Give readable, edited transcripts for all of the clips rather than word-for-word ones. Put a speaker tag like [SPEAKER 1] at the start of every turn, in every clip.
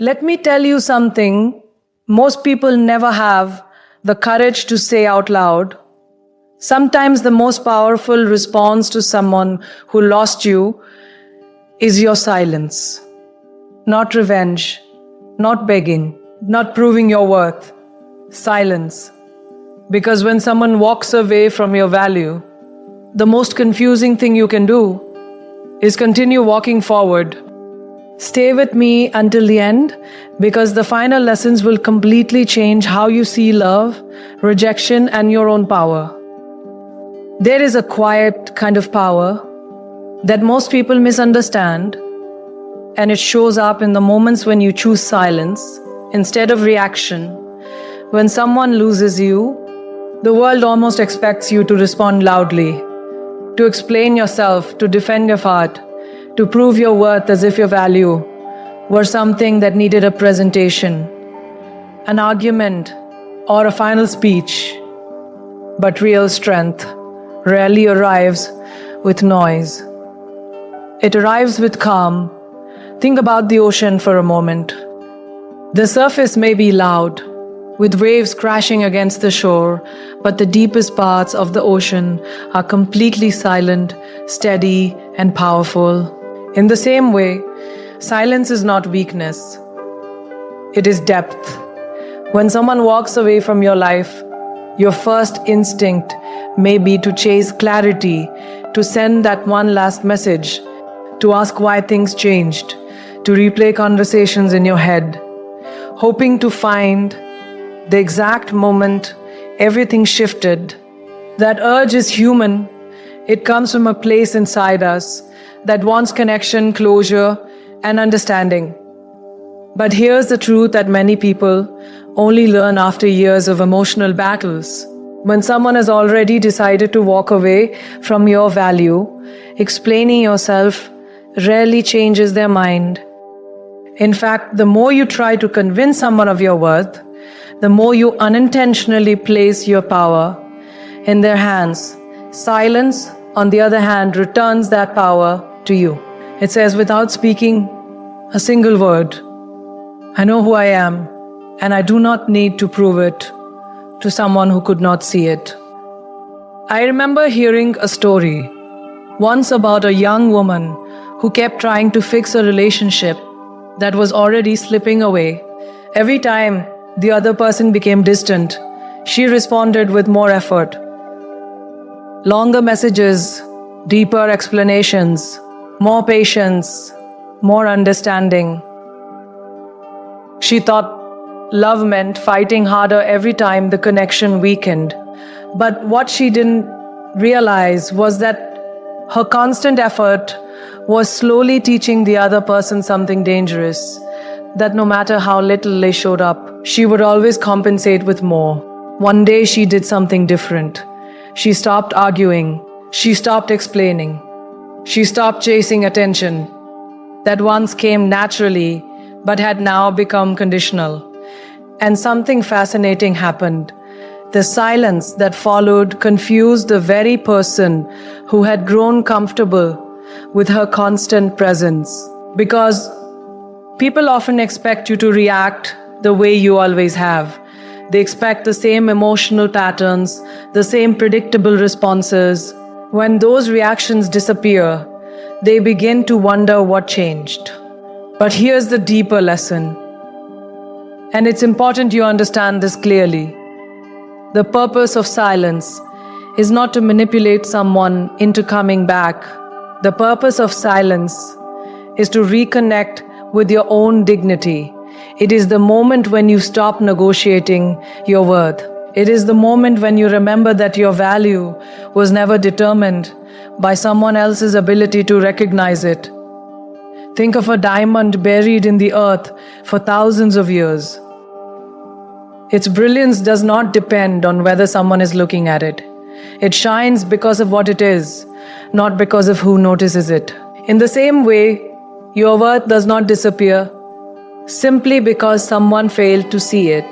[SPEAKER 1] Let me tell you something most people never have the courage to say out loud. Sometimes the most powerful response to someone who lost you is your silence. Not revenge, not begging, not proving your worth. Silence. Because when someone walks away from your value, the most confusing thing you can do is continue walking forward. Stay with me until the end, because the final lessons will completely change how you see love, rejection, and your own power. There is a quiet kind of power that most people misunderstand, and it shows up in the moments when you choose silence instead of reaction. When someone loses you, the world almost expects you to respond loudly, to explain yourself, to defend your heart, to prove your worth as if your value were something that needed a presentation, an argument, or a final speech. But real strength rarely arrives with noise. It arrives with calm. Think about the ocean for a moment. The surface may be loud, with waves crashing against the shore, but the deepest parts of the ocean are completely silent, steady, and powerful. In the same way, silence is not weakness. It is depth. When someone walks away from your life, your first instinct may be to chase clarity, to send that one last message, to ask why things changed, to replay conversations in your head, hoping to find the exact moment everything shifted. That urge is human. It comes from a place inside us that wants connection, closure, and understanding. But here's the truth that many people only learn after years of emotional battles. When someone has already decided to walk away from your value, explaining yourself rarely changes their mind. In fact, the more you try to convince someone of your worth, the more you unintentionally place your power in their hands. Silence, on the other hand, returns that power to you. It says, without speaking a single word, I know who I am, and I do not need to prove it to someone who could not see it. I remember hearing a story once about a young woman who kept trying to fix a relationship that was already slipping away. Every time the other person became distant, she responded with more effort. Longer messages, deeper explanations, more patience, more understanding. She thought love meant fighting harder every time the connection weakened. But what she didn't realize was that her constant effort was slowly teaching the other person something dangerous, that no matter how little they showed up, she would always compensate with more. One day she did something different. She stopped arguing. She stopped explaining. She stopped chasing attention that once came naturally but had now become conditional. And something fascinating happened. The silence that followed confused the very person who had grown comfortable with her constant presence. Because people often expect you to react the way you always have. They expect the same emotional patterns, the same predictable responses. When those reactions disappear, they begin to wonder what changed. But here's the deeper lesson. And it's important you understand this clearly. The purpose of silence is not to manipulate someone into coming back. The purpose of silence is to reconnect with your own dignity. It is the moment when you stop negotiating your worth. It is the moment when you remember that your value was never determined by someone else's ability to recognize it. Think of a diamond buried in the earth for thousands of years. Its brilliance does not depend on whether someone is looking at it. It shines because of what it is, not because of who notices it. In the same way, your worth does not disappear simply because someone failed to see it.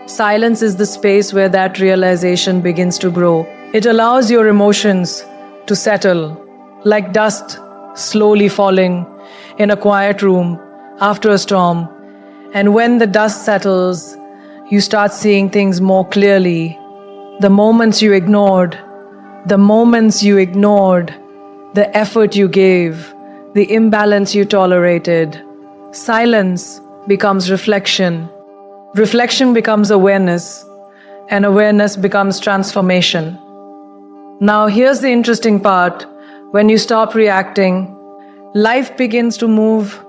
[SPEAKER 1] Silence is the space where that realization begins to grow. It allows your emotions to settle, like dust slowly falling in a quiet room after a storm. And when the dust settles, you start seeing things more clearly. The moments you ignored, the effort you gave, the imbalance you tolerated. Silence becomes reflection. Reflection becomes awareness, and awareness becomes transformation. Now, here's the interesting part. When you stop reacting, life begins to move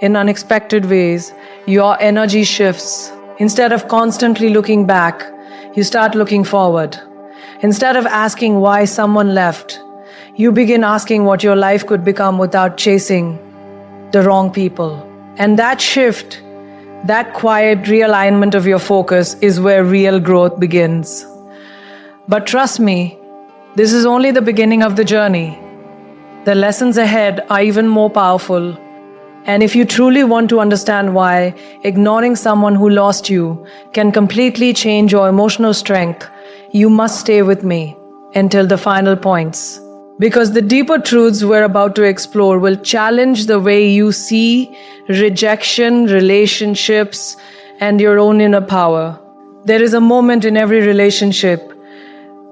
[SPEAKER 1] in unexpected ways. Your energy shifts. Instead of constantly looking back, you start looking forward. Instead of asking why someone left, you begin asking what your life could become without chasing the wrong people. And that shift, that quiet realignment of your focus is where real growth begins. But trust me, this is only the beginning of the journey. The lessons ahead are even more powerful. And if you truly want to understand why ignoring someone who lost you can completely change your emotional strength, you must stay with me until the final points. Because the deeper truths we're about to explore will challenge the way you see rejection, relationships, and your own inner power. There is a moment in every relationship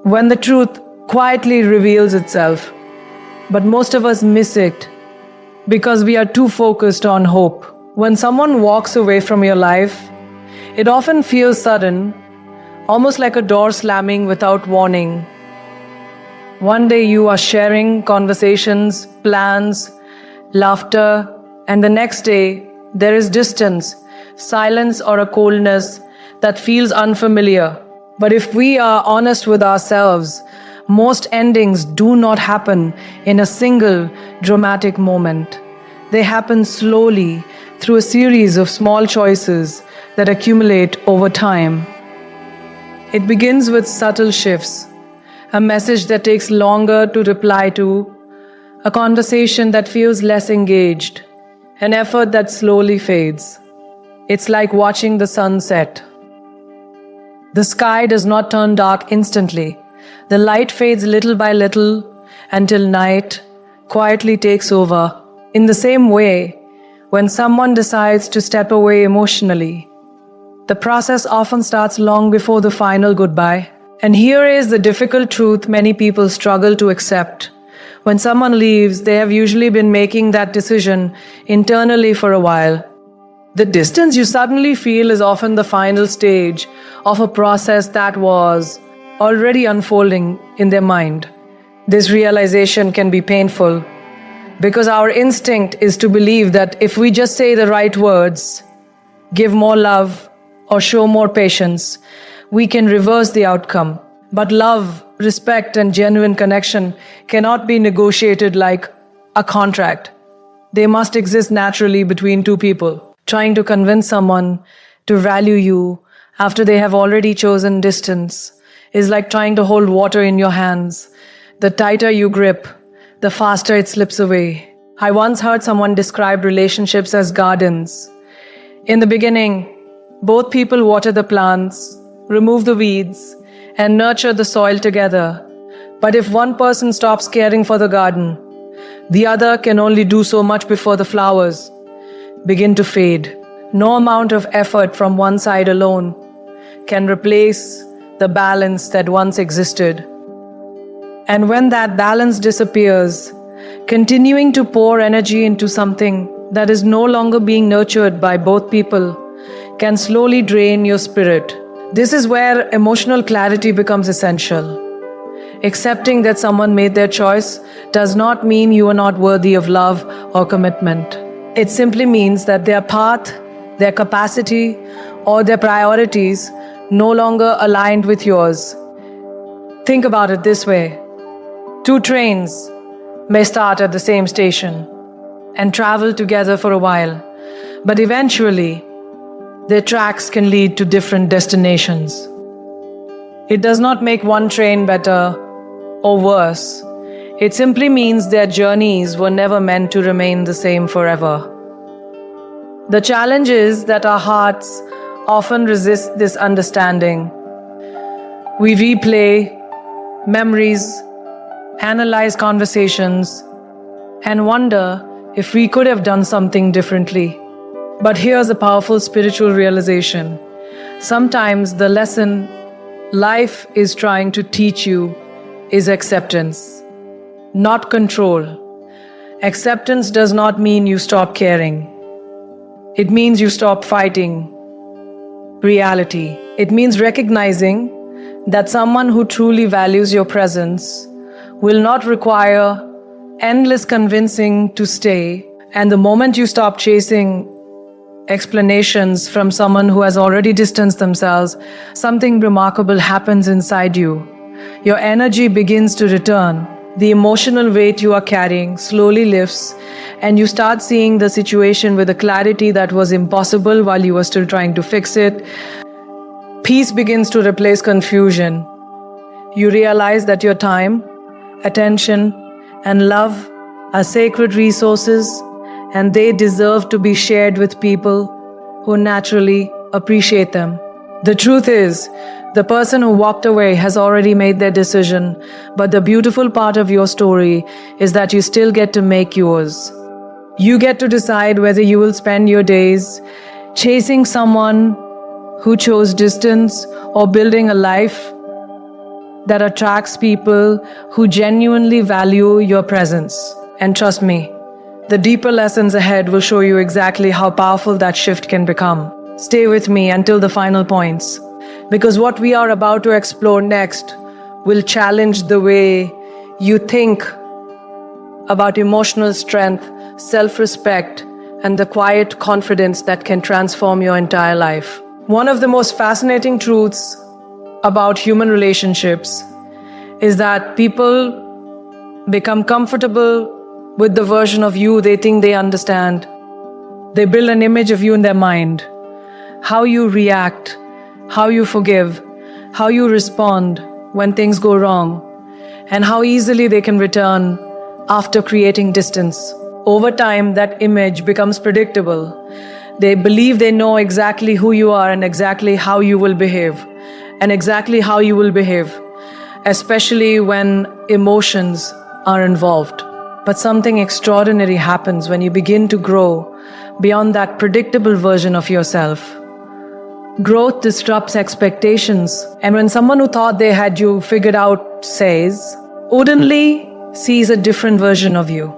[SPEAKER 1] when the truth quietly reveals itself. But most of us miss it because we are too focused on hope. When someone walks away from your life, it often feels sudden, almost like a door slamming without warning. One day you are sharing conversations, plans, laughter, and the next day there is distance, silence, or a coldness that feels unfamiliar. But if we are honest with ourselves, most endings do not happen in a single dramatic moment. They happen slowly through a series of small choices that accumulate over time. It begins with subtle shifts, a message that takes longer to reply to, a conversation that feels less engaged, an effort that slowly fades. It's like watching the sun set. The sky does not turn dark instantly. The light fades little by little until night quietly takes over. In the same way, when someone decides to step away emotionally, the process often starts long before the final goodbye. And here is the difficult truth many people struggle to accept. When someone leaves, they have usually been making that decision internally for a while. The distance you suddenly feel is often the final stage of a process that was already unfolding in their mind. This realization can be painful because our instinct is to believe that if we just say the right words, give more love, or show more patience, we can reverse the outcome. But love, respect, and genuine connection cannot be negotiated like a contract. They must exist naturally between two people. Trying to convince someone to value you after they have already chosen distance is like trying to hold water in your hands. The tighter you grip, the faster it slips away. I once heard someone describe relationships as gardens. In the beginning, both people water the plants, remove the weeds, and nurture the soil together. But if one person stops caring for the garden, the other can only do so much before the flowers begin to fade. No amount of effort from one side alone can replace the balance that once existed. And when that balance disappears, continuing to pour energy into something that is no longer being nurtured by both people can slowly drain your spirit. This is where emotional clarity becomes essential. Accepting that someone made their choice does not mean you are not worthy of love or commitment. It simply means that their path, their capacity, or their priorities no longer aligned with yours. Think about it this way. Two trains may start at the same station and travel together for a while, but eventually, their tracks can lead to different destinations. It does not make one train better or worse. It simply means their journeys were never meant to remain the same forever. The challenge is that our hearts often resist this understanding. We replay memories, analyze conversations, and wonder if we could have done something differently. But here's a powerful spiritual realization. Sometimes the lesson life is trying to teach you is acceptance, not control. Acceptance does not mean you stop caring. It means you stop fighting reality. It means recognizing that someone who truly values your presence will not require endless convincing to stay. And the moment you stop chasing explanations from someone who has already distanced themselves, something remarkable happens inside you. Your energy begins to return. The emotional weight you are carrying slowly lifts, and you start seeing the situation with a clarity that was impossible while you were still trying to fix it. Peace begins to replace confusion. You realize that your time, attention, and love are sacred resources, and they deserve to be shared with people who naturally appreciate them. The truth is, the person who walked away has already made their decision, but the beautiful part of your story is that you still get to make yours. You get to decide whether you will spend your days chasing someone who chose distance or building a life that attracts people who genuinely value your presence. And trust me, the deeper lessons ahead will show you exactly how powerful that shift can become. Stay with me until the final points, because what we are about to explore next will challenge the way you think about emotional strength, self-respect, and the quiet confidence that can transform your entire life. One of the most fascinating truths about human relationships is that people become comfortable with the version of you they think they understand. They build an image of you in their mind. How you react, how you forgive, how you respond when things go wrong, and how easily they can return after creating distance. Over time, that image becomes predictable. They believe they know exactly who you are and exactly how you will behave, especially when emotions are involved. But something extraordinary happens when you begin to grow beyond that predictable version of yourself. Growth disrupts expectations, and when someone who thought they had you figured out suddenly sees a different version of you.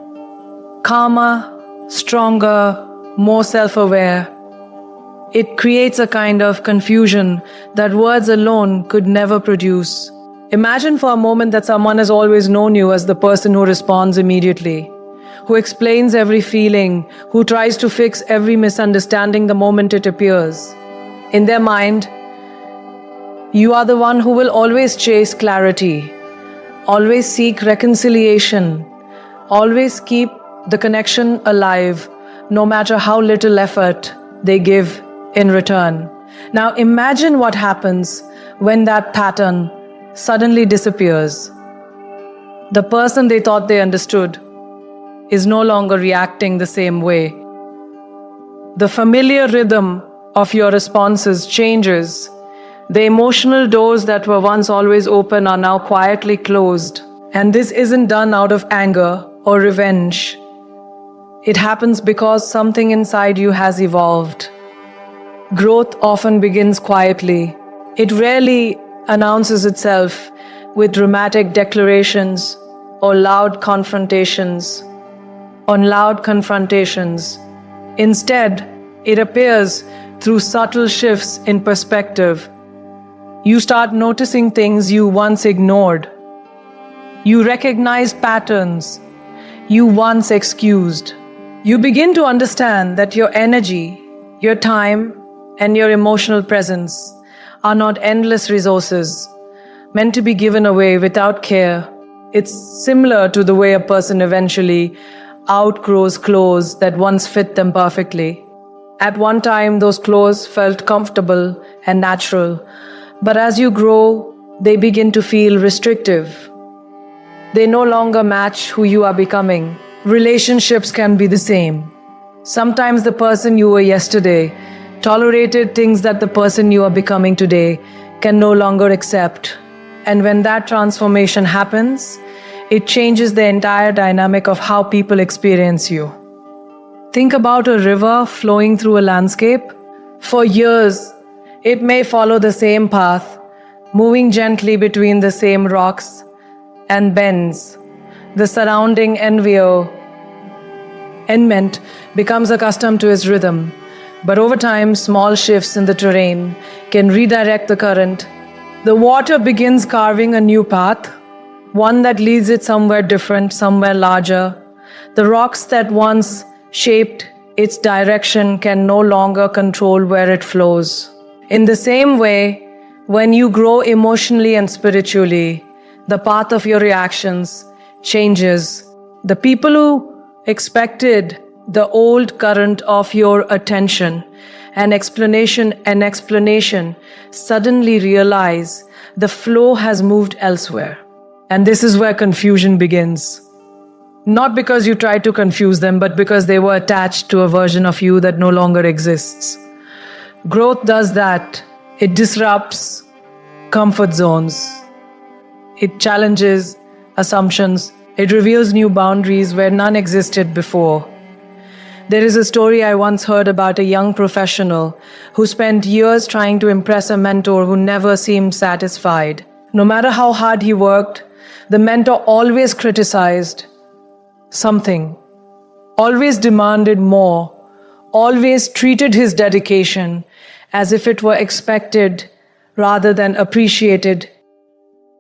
[SPEAKER 1] Calmer, stronger, more self-aware. It creates a kind of confusion that words alone could never produce. Imagine for a moment that someone has always known you as the person who responds immediately, who explains every feeling, who tries to fix every misunderstanding the moment it appears. In their mind, you are the one who will always chase clarity, always seek reconciliation, always keep the connection alive, no matter how little effort they give in return. Now imagine what happens when that pattern suddenly disappears. The person they thought they understood is no longer reacting the same way. The familiar rhythm of your responses changes. The emotional doors that were once always open are now quietly closed. And this isn't done out of anger or revenge. It happens because something inside you has evolved. Growth often begins quietly. It rarely announces itself with dramatic declarations or loud confrontations. Instead, it appears through subtle shifts in perspective. You start noticing things you once ignored. You recognize patterns you once excused. You begin to understand that your energy, your time, and your emotional presence are not endless resources meant to be given away without care. It's similar to the way a person eventually outgrows clothes that once fit them perfectly. At one time, those clothes felt comfortable and natural, but as you grow, they begin to feel restrictive. They no longer match who you are becoming. Relationships can be the same. Sometimes the person you were yesterday tolerated things that the person you are becoming today can no longer accept. And when that transformation happens, it changes the entire dynamic of how people experience you. Think about a river flowing through a landscape. For years, it may follow the same path, moving gently between the same rocks and bends. The surrounding environment becomes accustomed to its rhythm, but over time, small shifts in the terrain can redirect the current. The water begins carving a new path, one that leads it somewhere different, somewhere larger. The rocks that once shaped its direction can no longer control where it flows. In the same way, when you grow emotionally and spiritually, the path of your reactions changes. The people who expected the old current of your attention and explanation suddenly realize the flow has moved elsewhere. And this is where confusion begins. Not because you tried to confuse them, but because they were attached to a version of you that no longer exists. Growth does that. It disrupts comfort zones. It challenges assumptions. It reveals new boundaries where none existed before. There is a story I once heard about a young professional who spent years trying to impress a mentor who never seemed satisfied. No matter how hard he worked, the mentor always criticized something, always demanded more, always treated his dedication as if it were expected rather than appreciated.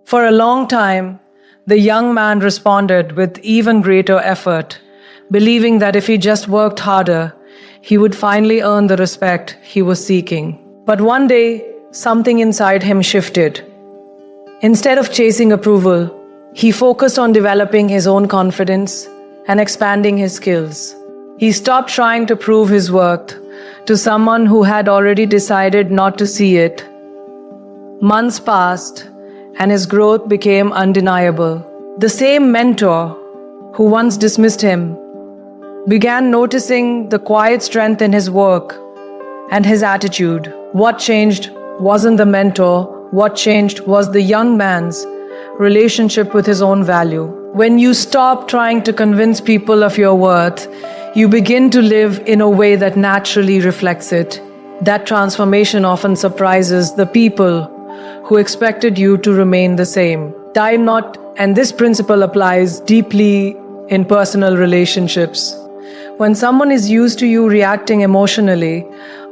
[SPEAKER 1] For a long time, the young man responded with even greater effort, believing that if he just worked harder, he would finally earn the respect he was seeking. But one day, something inside him shifted. Instead of chasing approval, he focused on developing his own confidence and expanding his skills. He stopped trying to prove his worth to someone who had already decided not to see it. Months passed, and his growth became undeniable. The same mentor who once dismissed him began noticing the quiet strength in his work and his attitude. What changed wasn't the mentor, what changed was the young man's relationship with his own value. When you stop trying to convince people of your worth, you begin to live in a way that naturally reflects it. That transformation often surprises the people who expected you to remain the same. Time not, and this principle applies deeply in personal relationships. When someone is used to you reacting emotionally,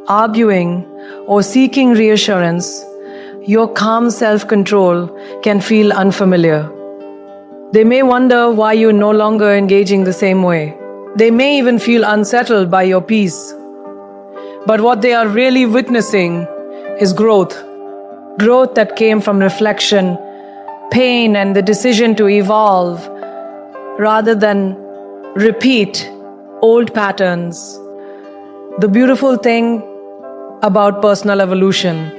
[SPEAKER 1] arguing, or seeking reassurance, your calm self-control can feel unfamiliar. They may wonder why you're no longer engaging the same way. They may even feel unsettled by your peace. But what they are really witnessing is growth. Growth that came from reflection, pain, and the decision to evolve rather than repeat old patterns. The beautiful thing about personal evolution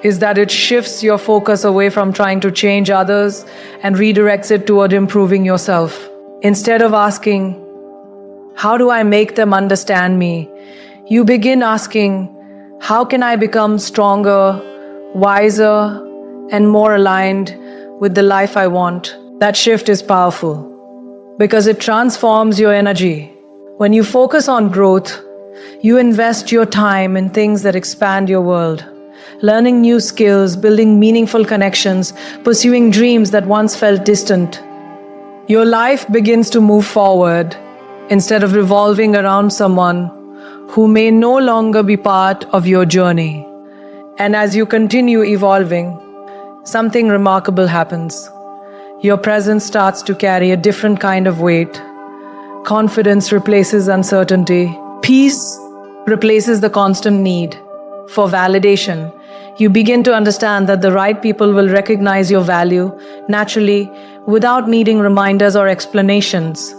[SPEAKER 1] is that it shifts your focus away from trying to change others and redirects it toward improving yourself. Instead of asking, how do I make them understand me? You begin asking, how can I become stronger, wiser, and more aligned with the life I want? That shift is powerful because it transforms your energy. When you focus on growth, you invest your time in things that expand your world. Learning new skills, building meaningful connections, pursuing dreams that once felt distant. Your life begins to move forward instead of revolving around someone who may no longer be part of your journey. And as you continue evolving, something remarkable happens. Your presence starts to carry a different kind of weight. Confidence replaces uncertainty. Peace replaces the constant need for validation. You begin to understand that the right people will recognize your value naturally without needing reminders or explanations.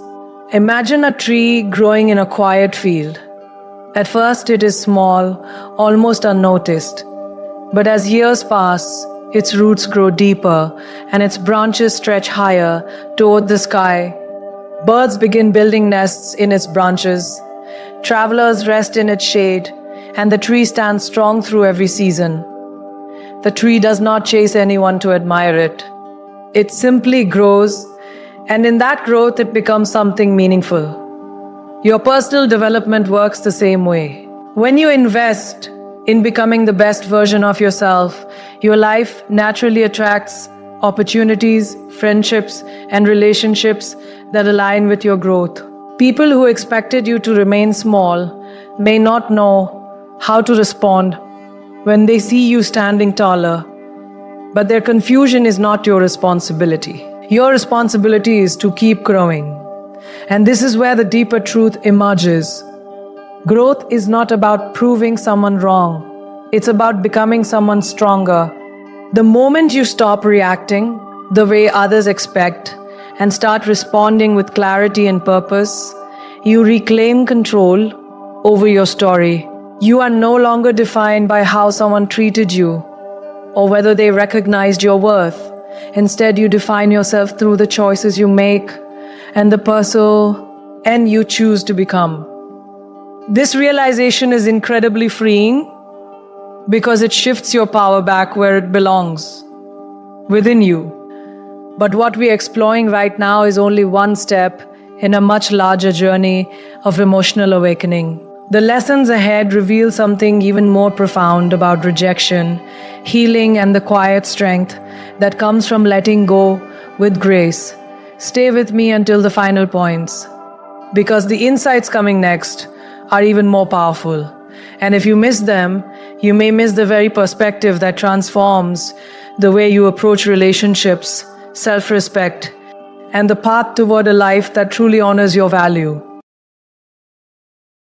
[SPEAKER 1] Imagine a tree growing in a quiet field. At first it is small, almost unnoticed. But as years pass, its roots grow deeper and its branches stretch higher toward the sky. Birds begin building nests in its branches. Travelers rest in its shade, and the tree stands strong through every season. The tree does not chase anyone to admire it. It simply grows, and in that growth it becomes something meaningful. Your personal development works the same way. When you invest in becoming the best version of yourself, your life naturally attracts opportunities, friendships, and relationships that align with your growth. People who expected you to remain small may not know how to respond when they see you standing taller, but their confusion is not your responsibility. Your responsibility is to keep growing. And this is where the deeper truth emerges. Growth is not about proving someone wrong. It's about becoming someone stronger. The moment you stop reacting the way others expect and start responding with clarity and purpose, you reclaim control over your story. You are no longer defined by how someone treated you or whether they recognized your worth. Instead, you define yourself through the choices you make and the person you choose to become. This realization is incredibly freeing because it shifts your power back where it belongs, within you. But what we're exploring right now is only one step in a much larger journey of emotional awakening. The lessons ahead reveal something even more profound about rejection, healing, and the quiet strength that comes from letting go with grace. Stay with me until the final points, because the insights coming next are even more powerful. And if you miss them, you may miss the very perspective that transforms the way you approach relationships, self-respect, and the path toward a life that truly honors your value.